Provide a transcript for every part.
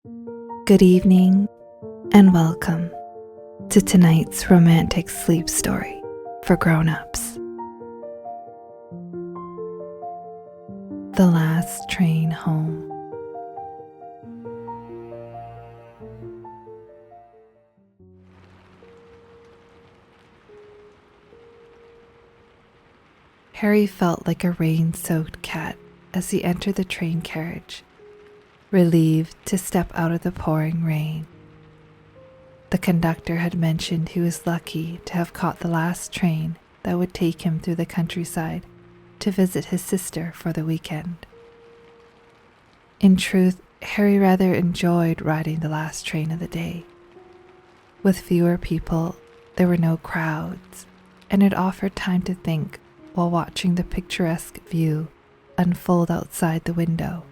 Good evening and welcome to tonight's romantic sleep story for grown-ups. The Last Train Home. Harry felt like a rain-soaked cat as he entered the train carriage, relieved to step out of the pouring rain. The conductor had mentioned he was lucky to have caught the last train that would take him through the countryside to visit his sister for the weekend. In truth, Harry rather enjoyed riding the last train of the day. With fewer people, there were no crowds, and it offered time to think while watching the picturesque view unfold outside the window.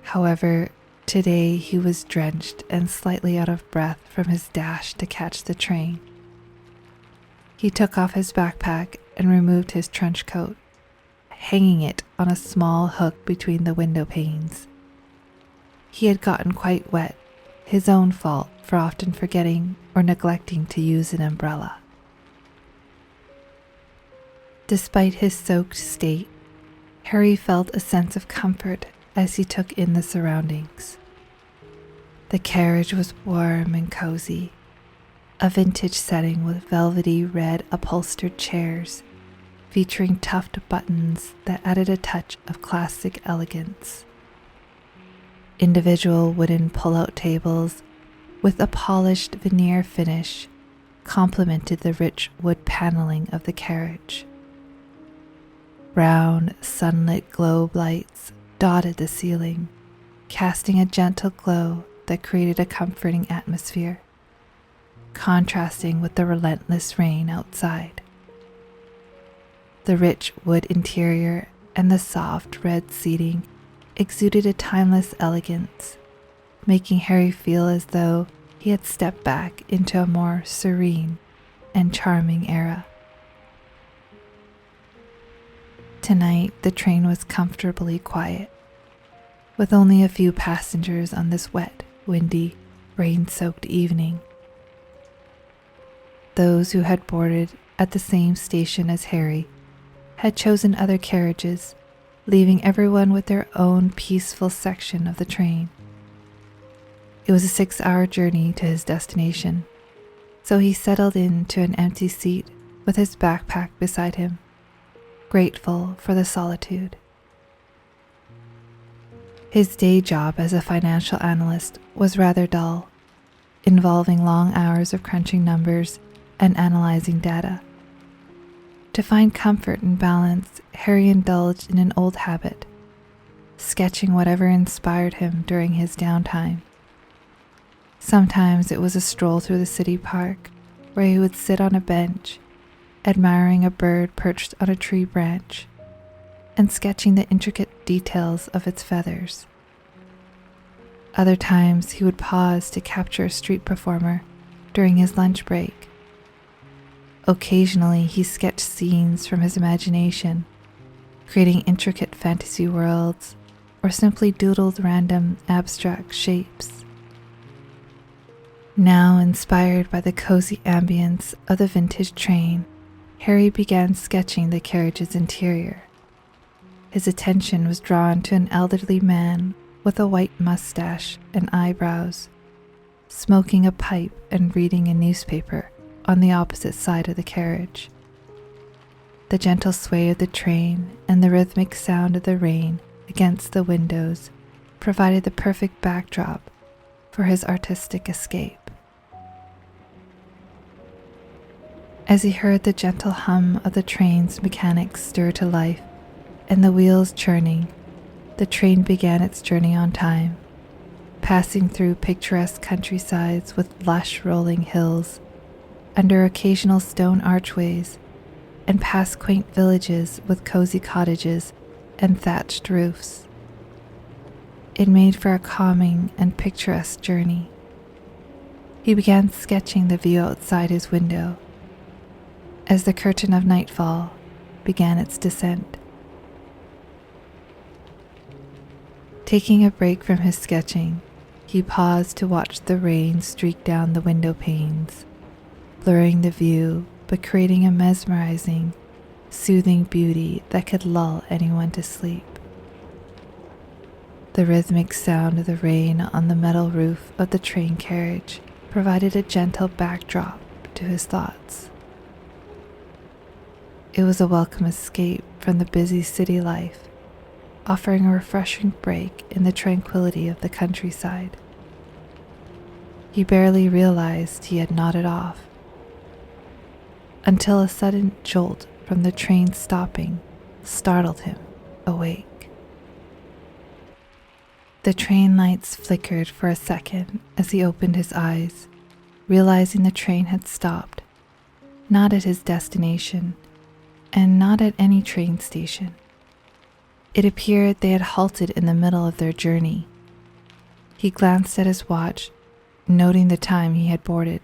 However, today he was drenched and slightly out of breath from his dash to catch the train. He took off his backpack and removed his trench coat, hanging it on a small hook between the window panes. He had gotten quite wet, his own fault for often forgetting or neglecting to use an umbrella. Despite his soaked state, Harry felt a sense of comfort as he took in the surroundings. The carriage was warm and cozy, a vintage setting with velvety red upholstered chairs featuring tuft buttons that added a touch of classic elegance. Individual wooden pull-out tables with a polished veneer finish complemented the rich wood paneling of the carriage. Round, sunlit globe lights dotted the ceiling, casting a gentle glow that created a comforting atmosphere, contrasting with the relentless rain outside. The rich wood interior and the soft red seating exuded a timeless elegance, making Harry feel as though he had stepped back into a more serene and charming era. Tonight, the train was comfortably quiet, with only a few passengers on this wet, windy, rain-soaked evening. Those who had boarded at the same station as Harry had chosen other carriages, leaving everyone with their own peaceful section of the train. It was a 6-hour journey to his destination, so he settled into an empty seat with his backpack beside him, grateful for the solitude. His day job as a financial analyst was rather dull, involving long hours of crunching numbers and analyzing data. To find comfort and balance, Harry indulged in an old habit, sketching whatever inspired him during his downtime. Sometimes it was a stroll through the city park, where he would sit on a bench, admiring a bird perched on a tree branch, and sketching the intricate details of its feathers. Other times he would pause to capture a street performer during his lunch break. Occasionally he sketched scenes from his imagination, creating intricate fantasy worlds, or simply doodled random abstract shapes. Now, inspired by the cozy ambience of the vintage train, Harry began sketching the carriage's interior. His attention was drawn to an elderly man with a white mustache and eyebrows, smoking a pipe and reading a newspaper on the opposite side of the carriage. The gentle sway of the train and the rhythmic sound of the rain against the windows provided the perfect backdrop for his artistic escape. As he heard the gentle hum of the train's mechanics stir to life and the wheels churning, the train began its journey on time, passing through picturesque countrysides with lush rolling hills, under occasional stone archways, and past quaint villages with cozy cottages and thatched roofs. It made for a calming and picturesque journey. He began sketching the view outside his window, as the curtain of nightfall began its descent. Taking a break from his sketching, He paused to watch the rain streak down the window panes, blurring the view but creating a mesmerizing, soothing beauty that could lull anyone to sleep. The rhythmic sound of the rain on the metal roof of the train carriage provided a gentle backdrop to his thoughts. It was a welcome escape from the busy city life, offering a refreshing break in the tranquility of the countryside. He barely realized he had nodded off until a sudden jolt from the train stopping startled him awake. The train lights flickered for a second as he opened his eyes, realizing the train had stopped, not at his destination, and not at any train station. It appeared they had halted in the middle of their journey. He glanced at his watch, noting the time he had boarded.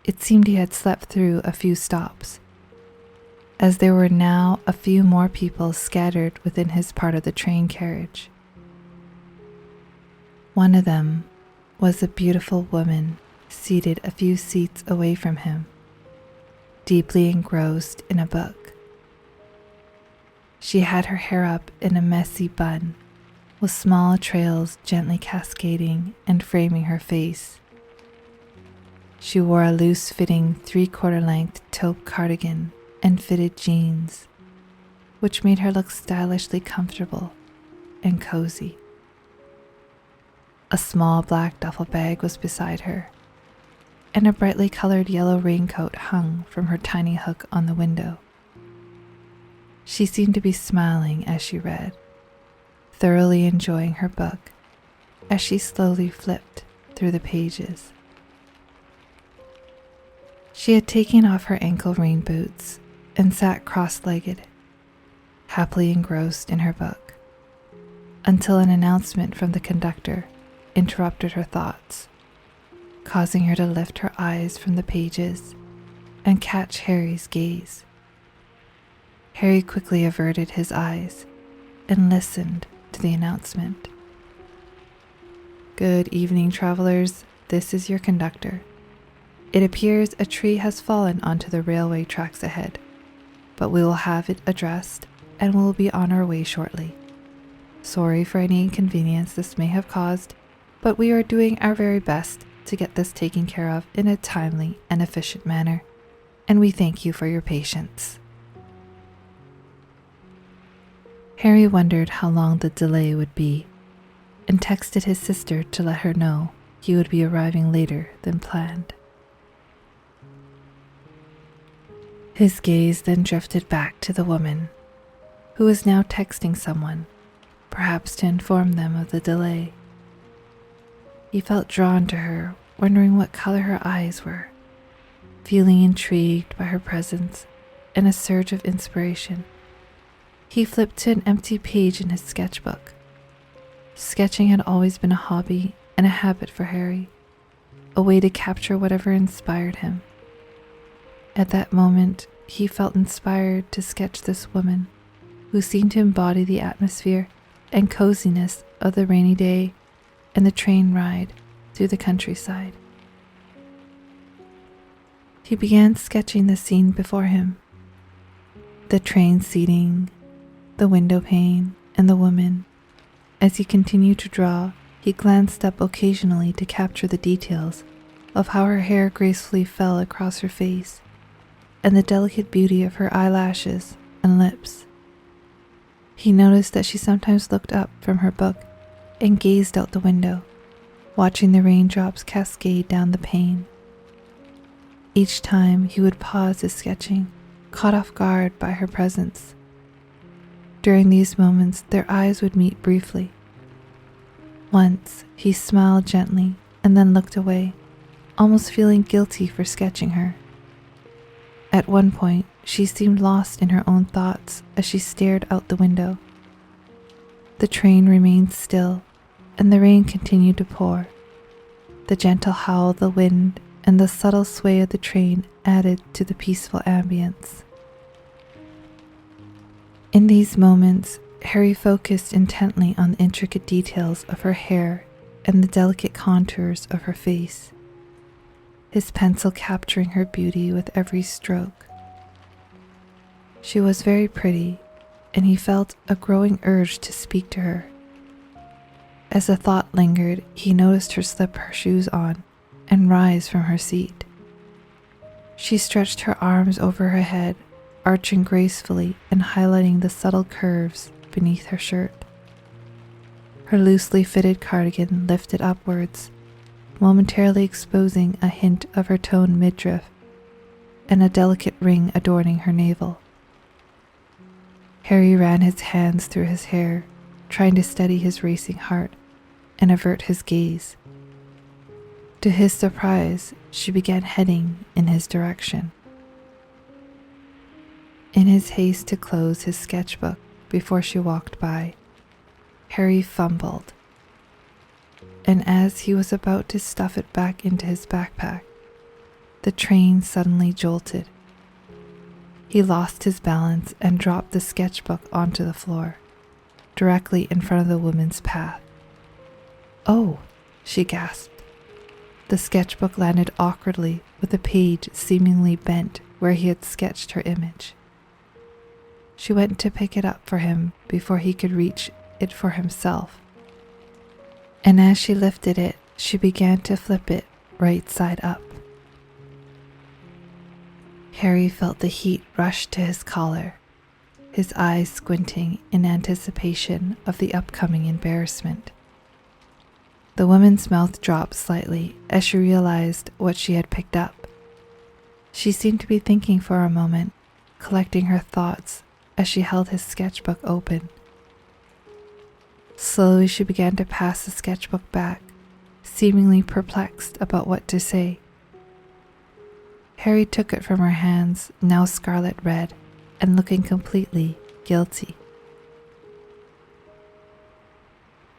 It seemed he had slept through a few stops, as there were now a few more people scattered within his part of the train carriage. One of them was a beautiful woman seated a few seats away from him, deeply engrossed in a book. She had her hair up in a messy bun, with small trails gently cascading and framing her face. She wore a loose-fitting 3/4 length taupe cardigan and fitted jeans, which made her look stylishly comfortable and cozy. A small black duffel bag was beside her, and a brightly colored yellow raincoat hung from her tiny hook on the window. She seemed to be smiling as she read, thoroughly enjoying her book as she slowly flipped through the pages. She had taken off her ankle rain boots and sat cross-legged, happily engrossed in her book, until an announcement from the conductor interrupted her thoughts, causing her to lift her eyes from the pages and catch Harry's gaze. Harry quickly averted his eyes and listened to the announcement. "Good evening, travelers. This is your conductor. It appears a tree has fallen onto the railway tracks ahead, but we will have it addressed and will be on our way shortly. Sorry for any inconvenience this may have caused, but we are doing our very best to get this taken care of in a timely and efficient manner, and we thank you for your patience." Harry wondered how long the delay would be, and texted his sister to let her know he would be arriving later than planned. His gaze then drifted back to the woman, who was now texting someone, perhaps to inform them of the delay. He felt drawn to her, wondering what color her eyes were, feeling intrigued by her presence and a surge of inspiration. He flipped to an empty page in his sketchbook. Sketching had always been a hobby and a habit for Harry, a way to capture whatever inspired him. At that moment, he felt inspired to sketch this woman, who seemed to embody the atmosphere and coziness of the rainy day and the train ride through the countryside. He began sketching the scene before him: the train seating, the window pane, and the woman. As he continued to draw, he glanced up occasionally to capture the details of how her hair gracefully fell across her face and the delicate beauty of her eyelashes and lips. He noticed that she sometimes looked up from her book and gazed out the window, watching the raindrops cascade down the pane. Each time he would pause his sketching, caught off guard by her presence. During these moments, their eyes would meet briefly. Once, he smiled gently and then looked away, almost feeling guilty for sketching her. At one point, she seemed lost in her own thoughts as she stared out the window. The train remained still, and the rain continued to pour. The gentle howl of the wind and the subtle sway of the train added to the peaceful ambience. In these moments, Harry focused intently on the intricate details of her hair and the delicate contours of her face, his pencil capturing her beauty with every stroke. She was very pretty, and he felt a growing urge to speak to her. As the thought lingered, he noticed her slip her shoes on and rise from her seat. She stretched her arms over her head, arching gracefully and highlighting the subtle curves beneath her shirt. Her loosely fitted cardigan lifted upwards, momentarily exposing a hint of her toned midriff and a delicate ring adorning her navel. Harry ran his hands through his hair, trying to steady his racing heart and avert his gaze. To his surprise, she began heading in his direction. In his haste to close his sketchbook before she walked by, Harry fumbled, and as he was about to stuff it back into his backpack, the train suddenly jolted. He lost his balance and dropped the sketchbook onto the floor, directly in front of the woman's path. "Oh," she gasped. The sketchbook landed awkwardly with the page seemingly bent where he had sketched her image. She went to pick it up for him before he could reach it for himself, and as she lifted it, she began to flip it right side up. Harry felt the heat rush to his collar, his eyes squinting in anticipation of the upcoming embarrassment. The woman's mouth dropped slightly as she realized what she had picked up. She seemed to be thinking for a moment, collecting her thoughts as she held his sketchbook open. Slowly she began to pass the sketchbook back, seemingly perplexed about what to say. Harry took it from her hands, now scarlet red, and looking completely guilty.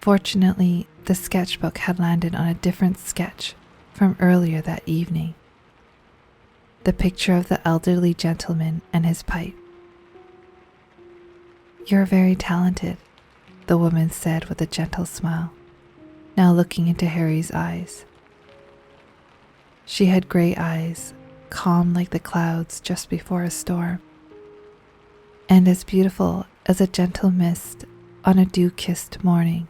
Fortunately, the sketchbook had landed on a different sketch from earlier that evening. The picture of the elderly gentleman and his pipe. "You're very talented," the woman said with a gentle smile, now looking into Harry's eyes. She had gray eyes, calm like the clouds just before a storm, and as beautiful as a gentle mist on a dew-kissed morning.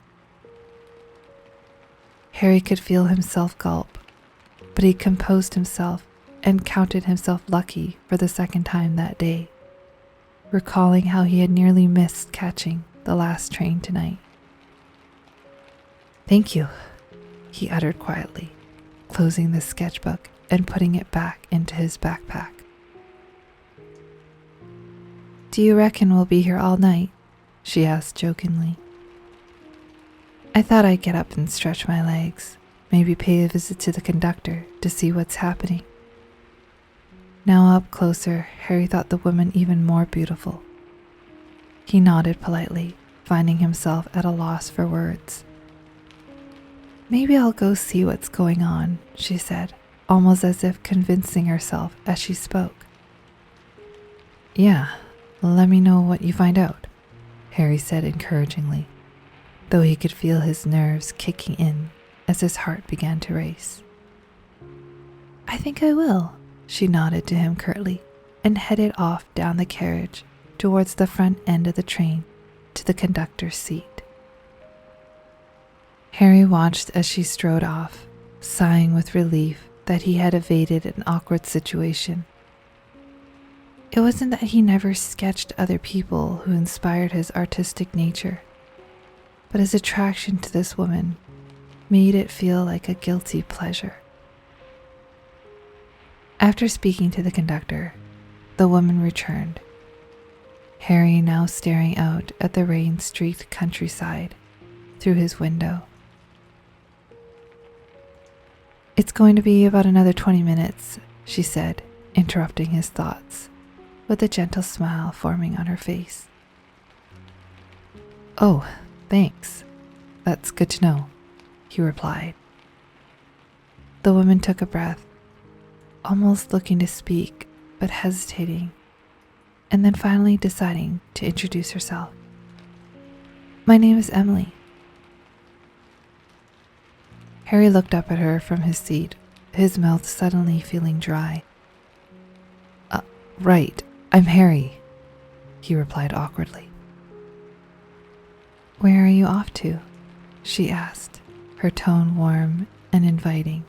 Harry could feel himself gulp, but he composed himself and counted himself lucky for the second time that day, recalling how he had nearly missed catching the last train tonight. "Thank you," he uttered quietly, closing the sketchbook and putting it back into his backpack. "Do you reckon we'll be here all night?" she asked jokingly. "I thought I'd get up and stretch my legs, maybe pay a visit to the conductor to see what's happening." Now up closer, Harry thought the woman even more beautiful. He nodded politely, finding himself at a loss for words. "Maybe I'll go see what's going on," she said, almost as if convincing herself as she spoke. "Yeah, let me know what you find out," Harry said encouragingly, though he could feel his nerves kicking in as his heart began to race. "I think I will," she nodded to him curtly and headed off down the carriage towards the front end of the train to the conductor's seat. Harry watched as she strode off, sighing with relief that he had evaded an awkward situation. It wasn't that he never sketched other people who inspired his artistic nature, but his attraction to this woman made it feel like a guilty pleasure. After speaking to the conductor, the woman returned, Harry now staring out at the rain-streaked countryside through his window. "It's going to be about another 20 minutes, she said, interrupting his thoughts, with a gentle smile forming on her face. "Oh, thanks. That's good to know," he replied. The woman took a breath, almost looking to speak, but hesitating, and then finally deciding to introduce herself. "My name is Emily." Harry looked up at her from his seat, his mouth suddenly feeling dry. Right, I'm Harry," he replied awkwardly. "Where are you off to?" she asked, her tone warm and inviting.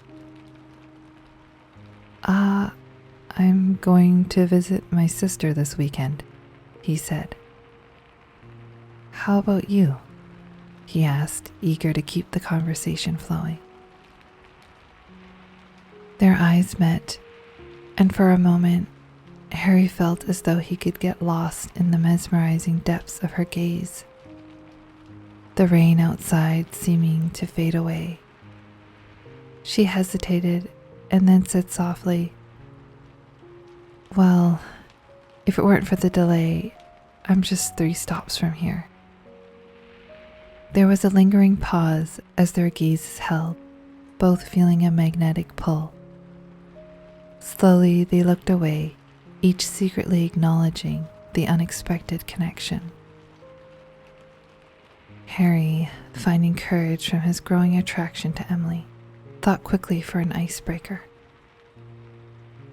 I'm going to visit my sister this weekend," he said. "How about you?" he asked, eager to keep the conversation flowing. Their eyes met, and for a moment, Harry felt as though he could get lost in the mesmerizing depths of her gaze, the rain outside seeming to fade away. She hesitated and then said softly, "Well, if it weren't for the delay, I'm just 3 stops from here." There was a lingering pause as their gazes held, both feeling a magnetic pull. Slowly they looked away, each secretly acknowledging the unexpected connection. Harry, finding courage from his growing attraction to Emily, thought quickly for an icebreaker.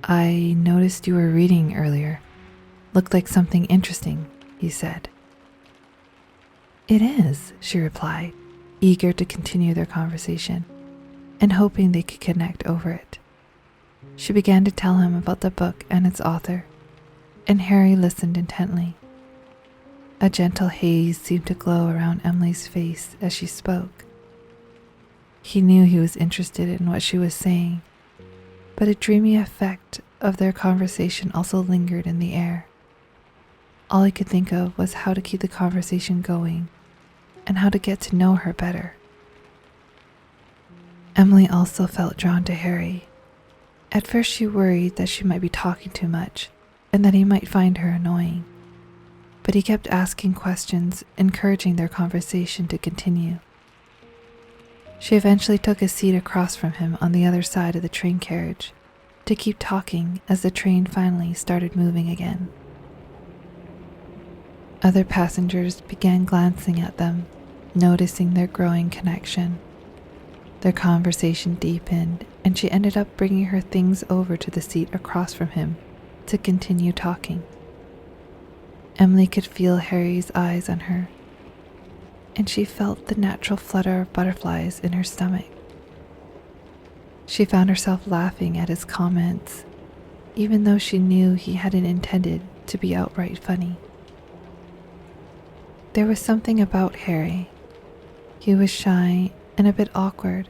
"I noticed you were reading earlier. Looked like something interesting," he said. "It is," she replied, eager to continue their conversation, and hoping they could connect over it. She began to tell him about the book and its author, and Harry listened intently. A gentle haze seemed to glow around Emily's face as she spoke. He knew he was interested in what she was saying, but a dreamy effect of their conversation also lingered in the air. All he could think of was how to keep the conversation going and how to get to know her better. Emily also felt drawn to Harry. At first she worried that she might be talking too much and that he might find her annoying, but he kept asking questions, encouraging their conversation to continue. She eventually took a seat across from him on the other side of the train carriage to keep talking as the train finally started moving again. Other passengers began glancing at them, noticing their growing connection. Their conversation deepened, and she ended up bringing her things over to the seat across from him to continue talking. Emily could feel Harry's eyes on her, and she felt the natural flutter of butterflies in her stomach. She found herself laughing at his comments, even though she knew he hadn't intended to be outright funny. There was something about Harry. He was shy and a bit awkward,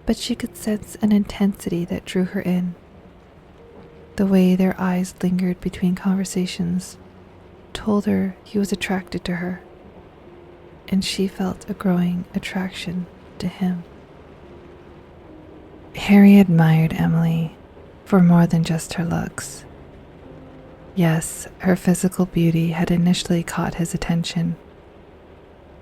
but she could sense an intensity that drew her in. The way their eyes lingered between conversations told her he was attracted to her, and she felt a growing attraction to him. Harry admired Emily for more than just her looks. Yes, her physical beauty had initially caught his attention,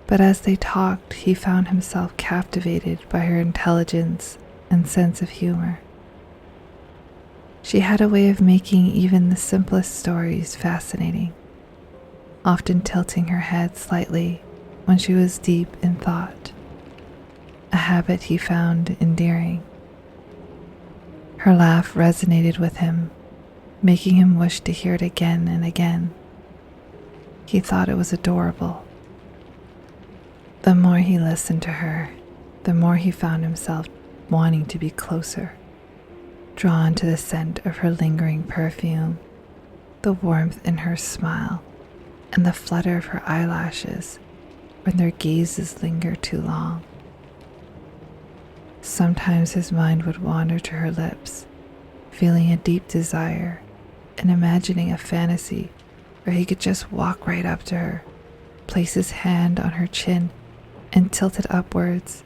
but as they talked, he found himself captivated by her intelligence and sense of humor. She had a way of making even the simplest stories fascinating, often tilting her head slightly when she was deep in thought, a habit he found endearing. Her laugh resonated with him, making him wish to hear it again and again. He thought it was adorable. The more he listened to her, the more he found himself wanting to be closer, drawn to the scent of her lingering perfume, the warmth in her smile, and the flutter of her eyelashes when their gazes lingered too long. Sometimes his mind would wander to her lips, feeling a deep desire and imagining a fantasy where he could just walk right up to her, place his hand on her chin, and tilt it upwards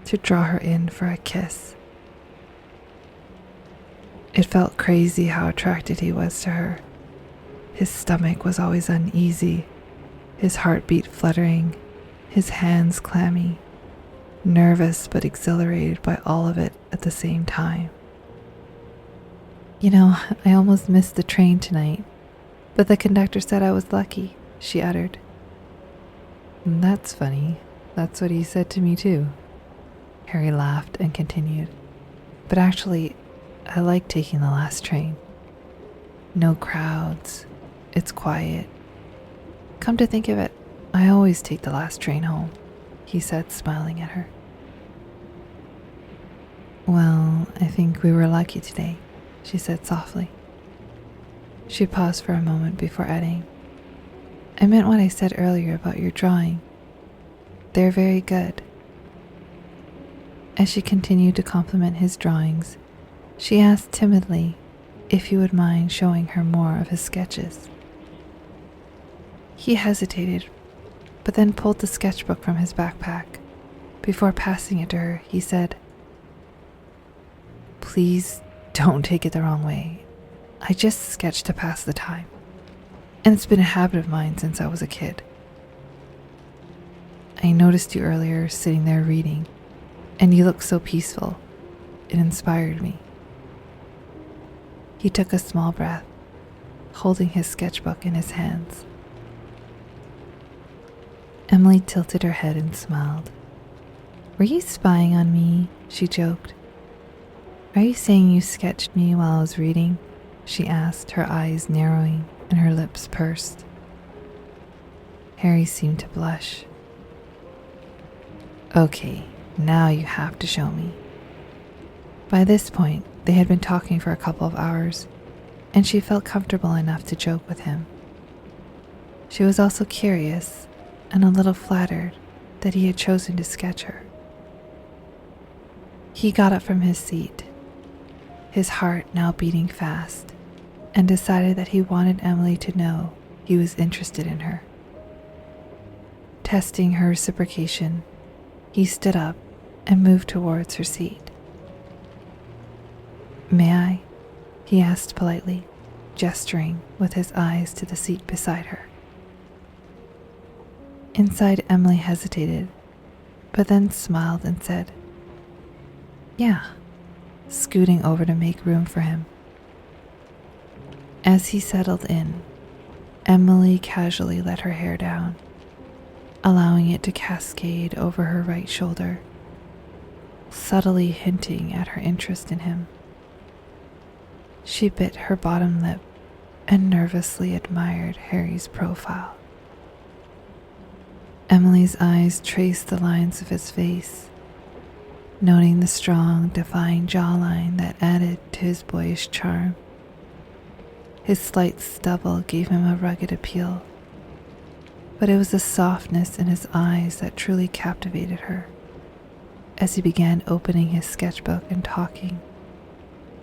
to draw her in for a kiss. It felt crazy how attracted he was to her. His stomach was always uneasy, his heartbeat fluttering, his hands clammy, nervous but exhilarated by all of it at the same time. "You know, I almost missed the train tonight, but the conductor said I was lucky," she uttered. "That's funny. That's what he said to me too." Harry laughed and continued. But actually, I like taking the last train. No crowds. It's quiet. Come to think of it, I always take the last train home, he said, smiling at her. Well, I think we were lucky today, she said softly. She paused for a moment before adding, I meant what I said earlier about your drawing. They're very good. As she continued to compliment his drawings, she asked timidly if he would mind showing her more of his sketches. He hesitated, but then pulled the sketchbook from his backpack. Before passing it to her, he said, Please don't take it the wrong way. I just sketch to pass the time, and it's been a habit of mine since I was a kid. I noticed you earlier sitting there reading, and you looked so peaceful. It inspired me. He took a small breath, holding his sketchbook in his hands. Emily tilted her head and smiled. Were you spying on me? She joked. Are you saying you sketched me while I was reading? She asked, her eyes narrowing and her lips pursed. Harry seemed to blush. Okay, now you have to show me. By this point, they had been talking for a couple of hours, and she felt comfortable enough to joke with him. She was also curious and a little flattered that he had chosen to sketch her. He got up from his seat, his heart now beating fast, and decided that he wanted Emily to know he was interested in her. Testing her reciprocation, he stood up and moved towards her seat. May I? He asked politely, gesturing with his eyes to the seat beside her. Inside, Emily hesitated, but then smiled and said, Yeah, scooting over to make room for him. As he settled in, Emily casually let her hair down, allowing it to cascade over her right shoulder, subtly hinting at her interest in him. She bit her bottom lip and nervously admired Harry's profile. Emily's eyes traced the lines of his face, noting the strong, defined jawline that added to his boyish charm. His slight stubble gave him a rugged appeal, but it was the softness in his eyes that truly captivated her. As he began opening his sketchbook and talking,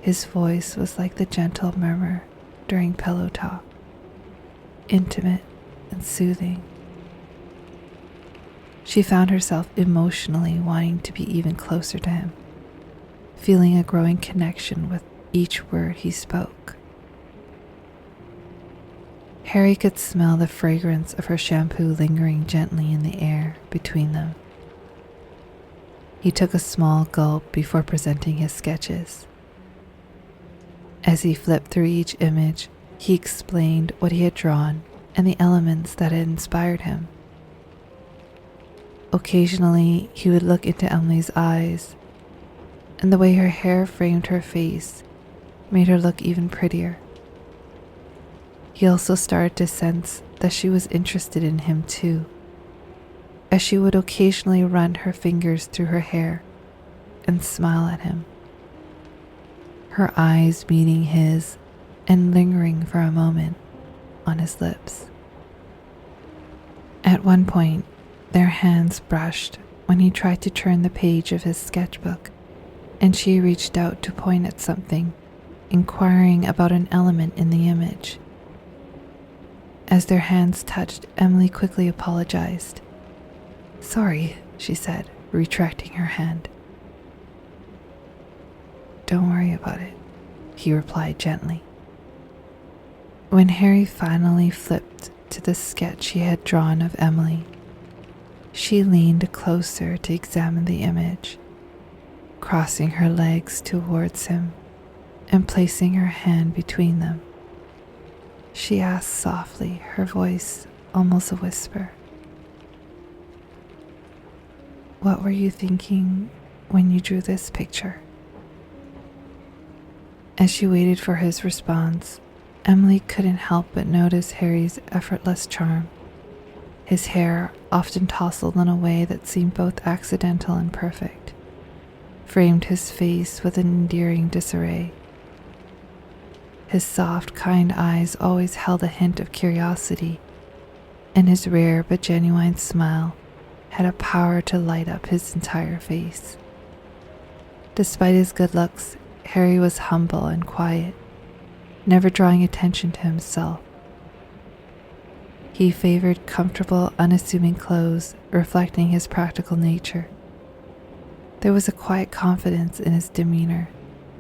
his voice was like the gentle murmur during pillow talk, intimate and soothing. She found herself emotionally wanting to be even closer to him, feeling a growing connection with each word he spoke. Harry could smell the fragrance of her shampoo lingering gently in the air between them. He took a small gulp before presenting his sketches. As he flipped through each image, he explained what he had drawn and the elements that had inspired him. Occasionally, he would look into Emily's eyes, and the way her hair framed her face made her look even prettier. He also started to sense that she was interested in him too, as she would occasionally run her fingers through her hair and smile at him, her eyes meeting his and lingering for a moment on his lips. At one point, their hands brushed when he tried to turn the page of his sketchbook, and she reached out to point at something, inquiring about an element in the image. As their hands touched, Emily quickly apologized. Sorry, she said, retracting her hand. Don't worry about it, he replied gently. When Harry finally flipped to the sketch he had drawn of Emily, she leaned closer to examine the image, crossing her legs towards him and placing her hand between them. She asked softly, her voice almost a whisper, What were you thinking when you drew this picture?" As she waited for his response, Emily couldn't help but notice Harry's effortless charm. His hair, often tousled in a way that seemed both accidental and perfect, framed his face with an endearing disarray. His soft, kind eyes always held a hint of curiosity, and his rare but genuine smile had a power to light up his entire face. Despite his good looks, Harry was humble and quiet, never drawing attention to himself. He favored comfortable, unassuming clothes, reflecting his practical nature. There was a quiet confidence in his demeanor,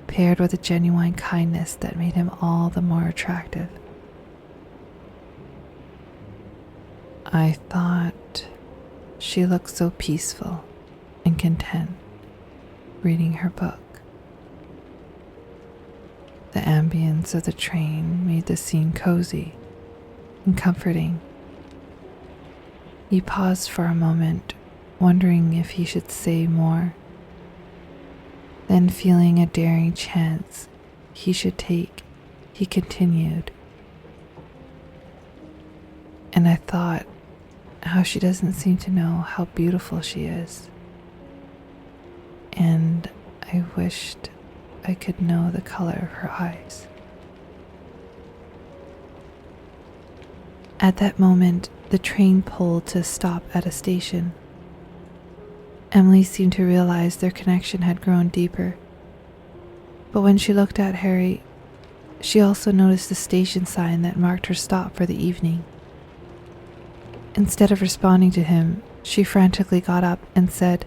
paired with a genuine kindness that made him all the more attractive. "I thought she looked so peaceful and content reading her book." The ambience of the train made the scene cozy and comforting. He paused for a moment, wondering if he should say more. Then, feeling a daring chance he should take, he continued, "And I thought how she doesn't seem to know how beautiful she is. And I wished I could know the color of her eyes." At that moment, the train pulled to a stop at a station. Emily seemed to realize their connection had grown deeper. But when she looked at Harry, she also noticed the station sign that marked her stop for the evening. Instead of responding to him, she frantically got up and said,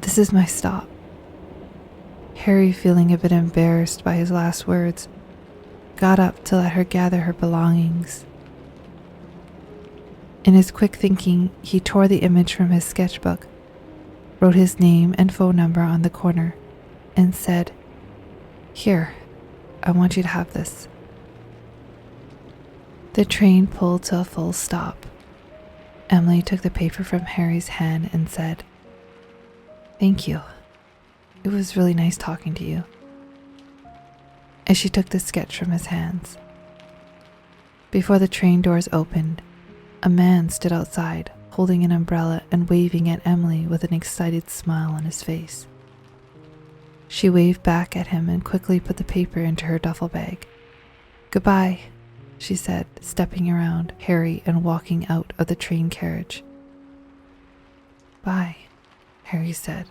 "This is my stop." Harry, feeling a bit embarrassed by his last words, got up to let her gather her belongings. In his quick thinking, he tore the image from his sketchbook, wrote his name and phone number on the corner, and said, "Here, I want you to have this." The train pulled to a full stop. Emily took the paper from Harry's hand and said, "Thank you. It was really nice talking to you," as she took the sketch from his hands. Before the train doors opened, a man stood outside, holding an umbrella and waving at Emily with an excited smile on his face. She waved back at him and quickly put the paper into her duffel bag. "Goodbye," she said, stepping around Harry and walking out of the train carriage. "Bye," Harry said,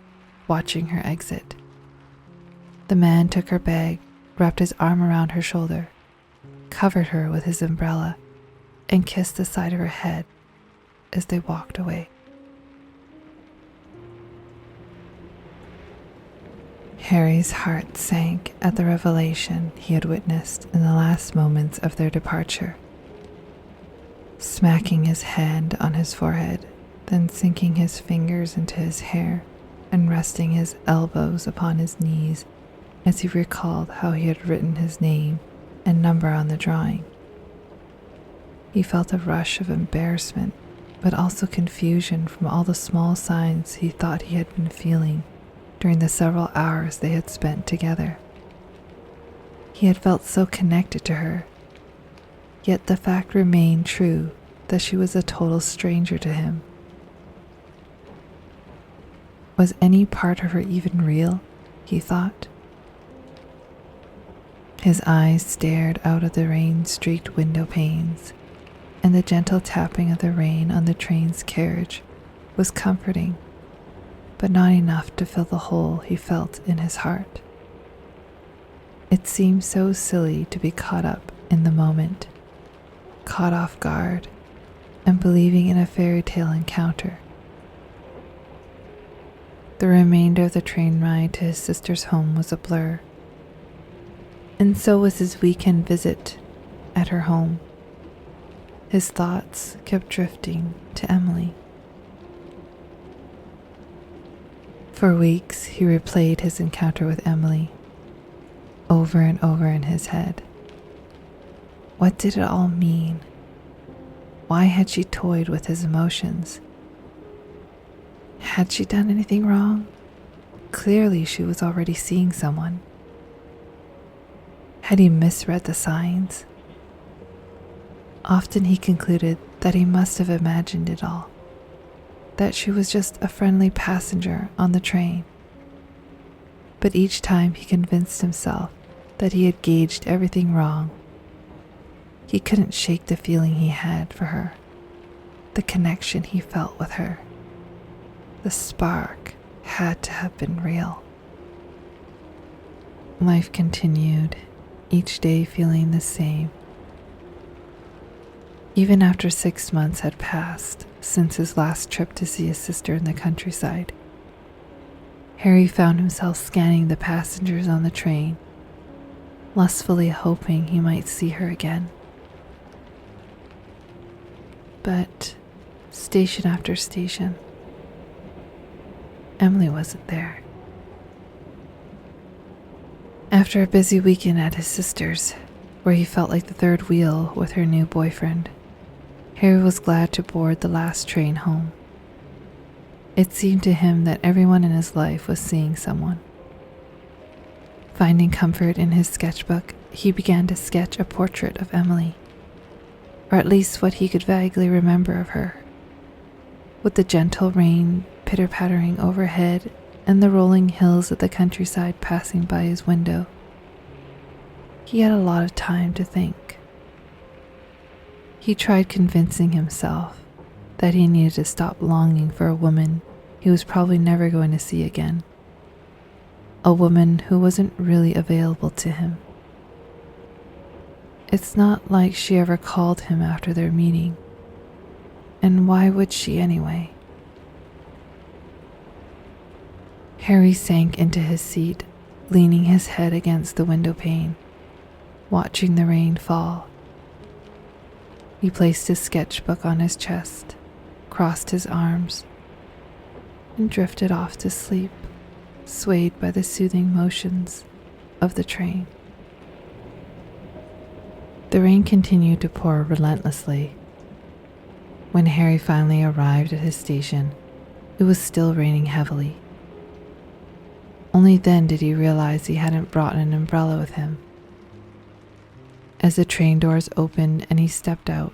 watching her exit. The man took her bag, wrapped his arm around her shoulder, covered her with his umbrella, and kissed the side of her head as they walked away. Harry's heart sank at the revelation he had witnessed in the last moments of their departure. Smacking his hand on his forehead, then sinking his fingers into his hair and resting his elbows upon his knees as he recalled how he had written his name and number on the drawing. He felt a rush of embarrassment, but also confusion from all the small signs he thought he had been feeling during the several hours they had spent together. He had felt so connected to her, yet the fact remained true that she was a total stranger to him. Was any part of her even real, he thought? His eyes stared out of the rain-streaked window panes, and the gentle tapping of the rain on the train's carriage was comforting, but not enough to fill the hole he felt in his heart. It seemed so silly to be caught up in the moment, caught off guard, and believing in a fairy tale encounter. The remainder of the train ride to his sister's home was a blur, and so was his weekend visit at her home. His thoughts kept drifting to Emily. For weeks, he replayed his encounter with Emily, over and over in his head. What did it all mean? Why had she toyed with his emotions? Had she done anything wrong? clearly she was already seeing someone. Had he misread the signs? Often he concluded that he must have imagined it all, that she was just a friendly passenger on the train. But each time he convinced himself that he had gauged everything wrong. He couldn't shake the feeling he had for her, the connection he felt with her. The spark had to have been real. Life continued, each day feeling the same. Even after 6 months had passed since his last trip to see his sister in the countryside, Harry found himself scanning the passengers on the train, lustfully hoping he might see her again. But station after station, Emily wasn't there. After a busy weekend at his sister's, where he felt like the third wheel with her new boyfriend, Harry was glad to board the last train home. It seemed to him that everyone in his life was seeing someone. Finding comfort in his sketchbook, he began to sketch a portrait of Emily, or at least what he could vaguely remember of her. With the gentle rain pitter-pattering overhead and the rolling hills of the countryside passing by his window, he had a lot of time to think. He tried convincing himself that he needed to stop longing for a woman he was probably never going to see again, a woman who wasn't really available to him. It's not like she ever called him after their meeting, and why would she anyway? Harry sank into his seat, leaning his head against the window pane, watching the rain fall. He placed his sketchbook on his chest, crossed his arms, and drifted off to sleep, swayed by the soothing motions of the train. The rain continued to pour relentlessly. When Harry finally arrived at his station, it was still raining heavily. Only then did he realize he hadn't brought an umbrella with him. As the train doors opened and he stepped out,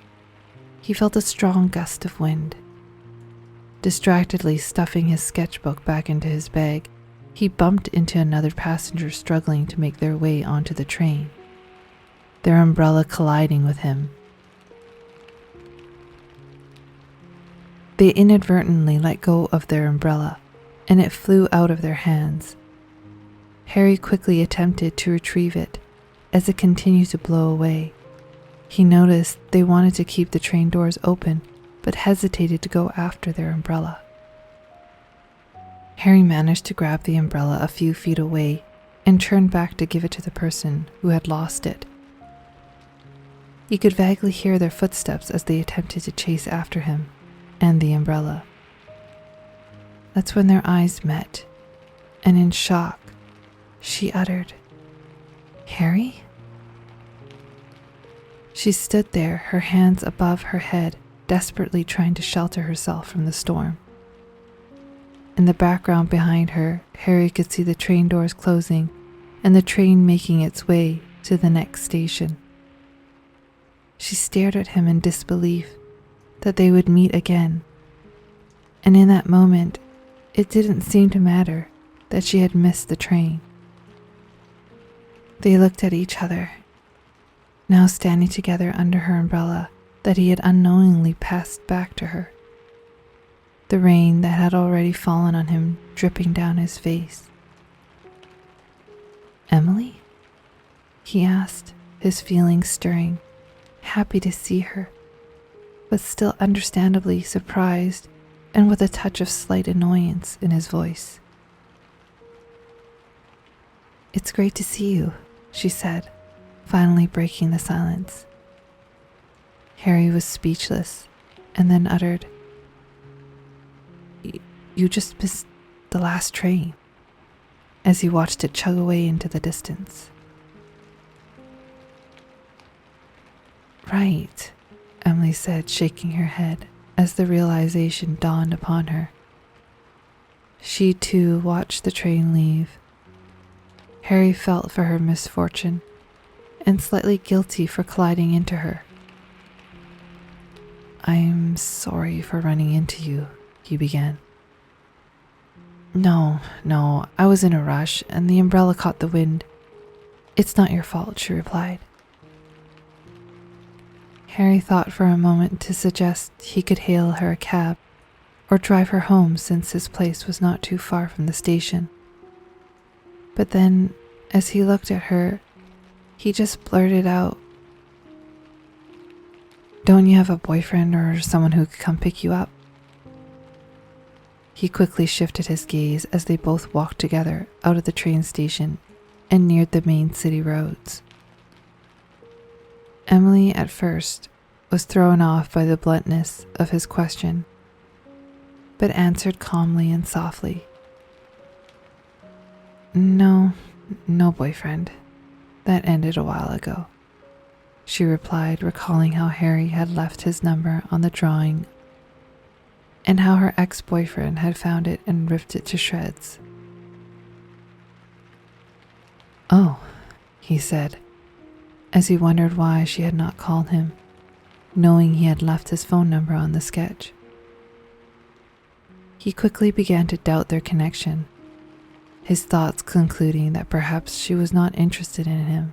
he felt a strong gust of wind. Distractedly stuffing his sketchbook back into his bag, he bumped into another passenger struggling to make their way onto the train, their umbrella colliding with him. They inadvertently let go of their umbrella, and it flew out of their hands. Harry quickly attempted to retrieve it. As it continued to blow away, he noticed they wanted to keep the train doors open, but hesitated to go after their umbrella. Harry managed to grab the umbrella a few feet away and turned back to give it to the person who had lost it. He could vaguely hear their footsteps as they attempted to chase after him and the umbrella. That's when their eyes met, and in shock, she uttered, "Harry?" She stood there, her hands above her head, desperately trying to shelter herself from the storm. In the background behind her, Harry could see the train doors closing and the train making its way to the next station. She stared at him in disbelief that they would meet again, and in that moment, it didn't seem to matter that she had missed the train. They looked at each other, now standing together under her umbrella that he had unknowingly passed back to her, the rain that had already fallen on him dripping down his face. "Emily?" he asked, his feelings stirring, happy to see her, but still understandably surprised and with a touch of slight annoyance in his voice. "It's great to see you," she said, finally breaking the silence. Harry was speechless and then uttered, "You just missed the last train," as he watched it chug away into the distance. "Right," Emily said, shaking her head as the realization dawned upon her. She too watched the train leave. Harry felt for her misfortune and slightly guilty for colliding into her. "I'm sorry for running into you," he began. No, I was in a rush and the umbrella caught the wind. It's not your fault," she replied. Harry thought for a moment to suggest he could hail her a cab or drive her home since his place was not too far from the station. But then, as he looked at her, he just blurted out, "Don't you have a boyfriend or someone who could come pick you up?" He quickly shifted his gaze as they both walked together out of the train station and neared the main city roads. Emily, at first, was thrown off by the bluntness of his question, but answered calmly and softly, No boyfriend. That ended a while ago," she replied, recalling how Harry had left his number on the drawing and how her ex-boyfriend had found it and ripped it to shreds. "Oh," he said, as he wondered why she had not called him, knowing he had left his phone number on the sketch. He quickly began to doubt their connection, his thoughts concluding that perhaps she was not interested in him.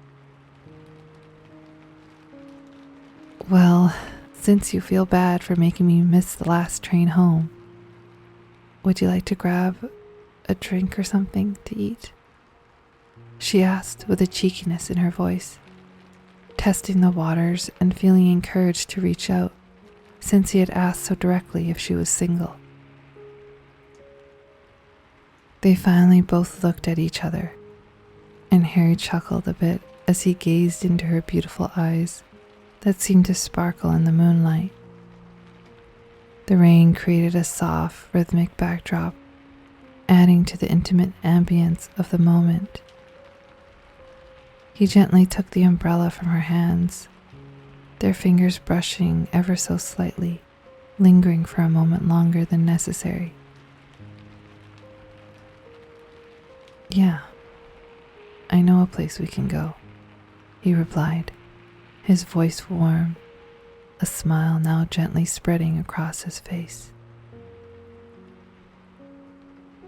"Well, since you feel bad for making me miss the last train home, would you like to grab a drink or something to eat?" she asked with a cheekiness in her voice, testing the waters and feeling encouraged to reach out since he had asked so directly if she was single. They finally both looked at each other, and Harry chuckled a bit as he gazed into her beautiful eyes that seemed to sparkle in the moonlight. The rain created a soft, rhythmic backdrop, adding to the intimate ambience of the moment. He gently took the umbrella from her hands, their fingers brushing ever so slightly, lingering for a moment longer than necessary. "Yeah, I know a place we can go," he replied, his voice warm, a smile now gently spreading across his face.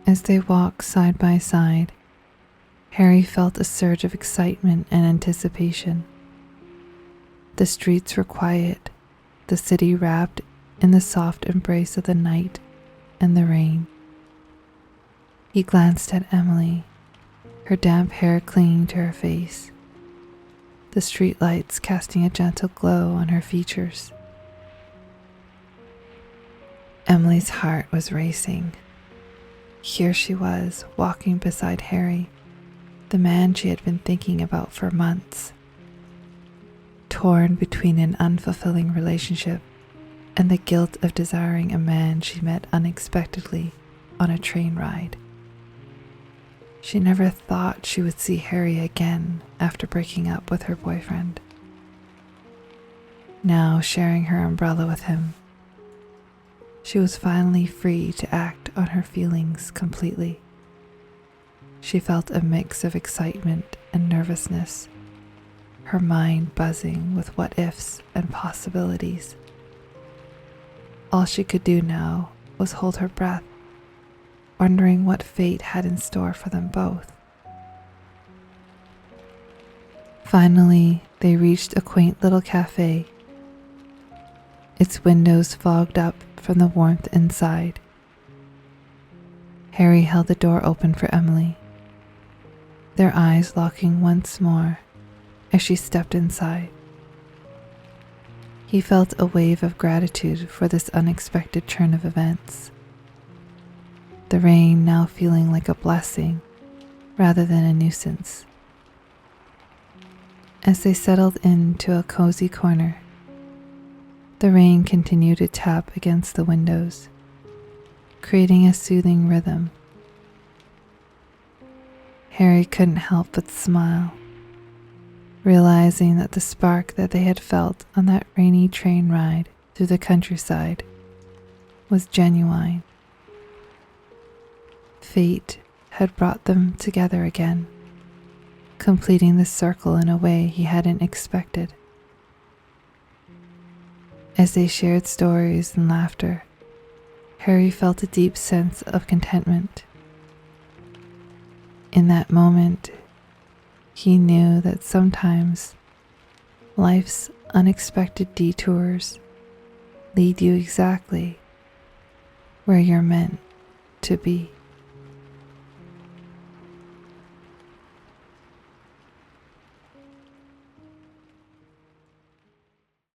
As they walked side by side, Harry felt a surge of excitement and anticipation. The streets were quiet, the city wrapped in the soft embrace of the night and the rain. He glanced at Emily, her damp hair clinging to her face, the streetlights casting a gentle glow on her features. Emily's heart was racing. Here she was, walking beside Harry, the man she had been thinking about for months, torn between an unfulfilling relationship and the guilt of desiring a man she met unexpectedly on a train ride. She never thought she would see Harry again after breaking up with her boyfriend. Now sharing her umbrella with him, she was finally free to act on her feelings completely. She felt a mix of excitement and nervousness, her mind buzzing with what-ifs and possibilities. All she could do now was hold her breath, wondering what fate had in store for them both. Finally, they reached a quaint little cafe, its windows fogged up from the warmth inside. Harry held the door open for Emily, their eyes locking once more as she stepped inside. He felt a wave of gratitude for this unexpected turn of events, the rain now feeling like a blessing rather than a nuisance. As they settled into a cozy corner, the rain continued to tap against the windows, creating a soothing rhythm. Harry couldn't help but smile, realizing that the spark that they had felt on that rainy train ride through the countryside was genuine. fate had brought them together again, completing the circle in a way he hadn't expected. As they shared stories and laughter, Harry felt a deep sense of contentment. In that moment, he knew that sometimes life's unexpected detours lead you exactly where you're meant to be.